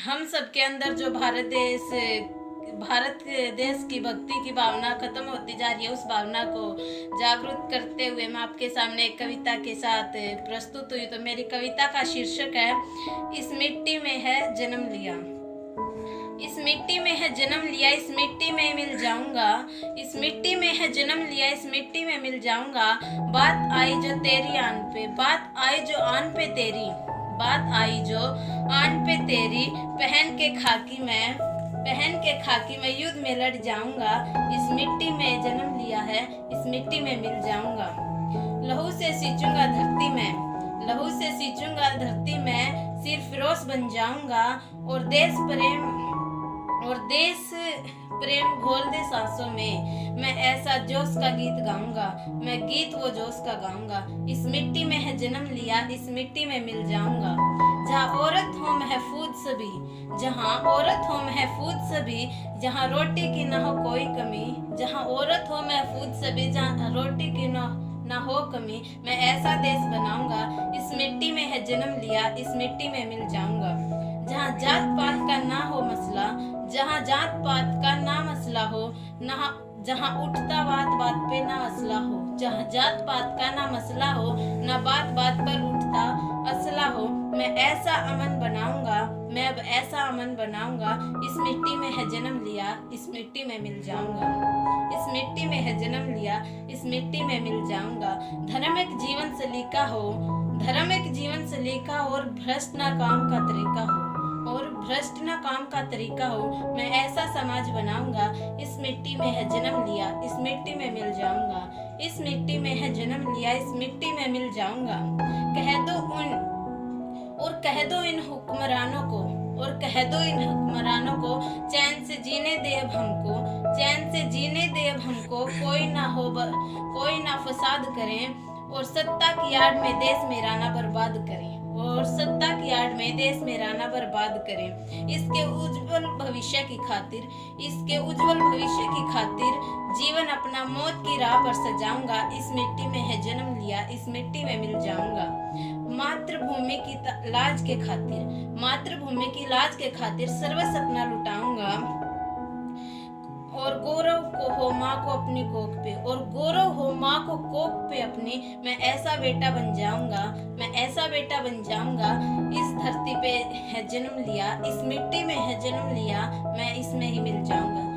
हम सबके अंदर जो भारत देश की भक्ति की भावना खत्म होती जा रही है, उस भावना को जागरूक करते हुए मैं आपके सामने एक कविता के साथ प्रस्तुत हुई। तो मेरी कविता का शीर्षक है, इस मिट्टी में है जन्म लिया। इस मिट्टी में है जन्म लिया, इस मिट्टी में मिल जाऊंगा। इस मिट्टी में है जन्म लिया, इस मिट्टी में मिल जाऊंगा। बात आई जो तेरी आन पे, बात आई जो आन पे तेरी, बात आई जो आन पे तेरी। पहन के खाकी मैं युद्ध में लड़ जाऊंगा। इस मिट्टी में जन्म लिया है, इस मिट्टी में मिल जाऊंगा। लहू से सींचूंगा धरती में, लहू से सींचूंगा धरती में। सिर फिरोज बन जाऊंगा और देश प्रेम घोल दे सांसों में। मैं ऐसा जोश का गीत गाऊंगा, मैं गीत वो जोश का गाऊंगा। इस मिट्टी में है जन्म लिया, इस मिट्टी में मिल जाऊंगा। जहाँ औरत हो महफूज सभी, जहाँ औरत हो महफूज सभी, जहाँ रोटी की ना हो कोई कमी। जहाँ औरत हो महफूज सभी, जहाँ रोटी की ना हो कमी। मैं ऐसा देश बनाऊंगा, इस मिट्टी में है जन्म लिया, इस मिट्टी में मिल जाऊंगा। जहाँ जात पात का ना हो मसला, जहाँ जात पात का ना मसला हो, जहाँ उठता बात बात पे ना असला हो। जहाँ जात पात का ना मसला हो, ना बात बात पर उठता असला हो। मैं ऐसा अमन बनाऊंगा, मैं अब ऐसा अमन बनाऊंगा। इस मिट्टी में है जन्म लिया, इस मिट्टी में मिल जाऊंगा। इस मिट्टी में है जन्म लिया, इस मिट्टी में मिल जाऊंगा। धर्म एक जीवन सलीका हो, धर्म एक जीवन सलीका और भ्रष्ट ना काम का तरीका हो, और भ्रष्ट ना काम का तरीका हो। मैं ऐसा समाज बनाऊंगा। इस मिट्टी में है जन्म लिया, इस मिट्टी में मिल जाऊंगा। इस मिट्टी में है जन्म लिया, इस मिट्टी में मिल जाऊंगा। कह दो इन हुक्मरानों को, और कह दो इन हुक्मरानों को, चैन से जीने दे अब हमको, चैन से जीने दे अब हमको। कोई ना फसाद करें, और सत्ता की आड़ में देश मेरा ना बर्बाद करें, और सत्ता की आड़ में देश मेरा ना बर्बाद करें। इसके उज्जवल भविष्य की खातिर, इसके उज्जवल भविष्य की खातिर जीवन अपना मौत की राह पर सजाऊंगा। इस मिट्टी में है जन्म लिया, इस मिट्टी में मिल जाऊंगा। मातृभूमि की लाज के खातिर, मातृभूमि की लाज के खातिर सर्वस्व अपना लुटाऊंगा। और गौरव को हो माँ को अपनी कोख पे, और गौरव हो माँ को कोख पे अपनी। मैं ऐसा बेटा बन जाऊंगा, मैं ऐसा बेटा बन जाऊंगा। इस धरती पे है जन्म लिया, इस मिट्टी में है जन्म लिया, मैं इसमें ही मिल जाऊंगा।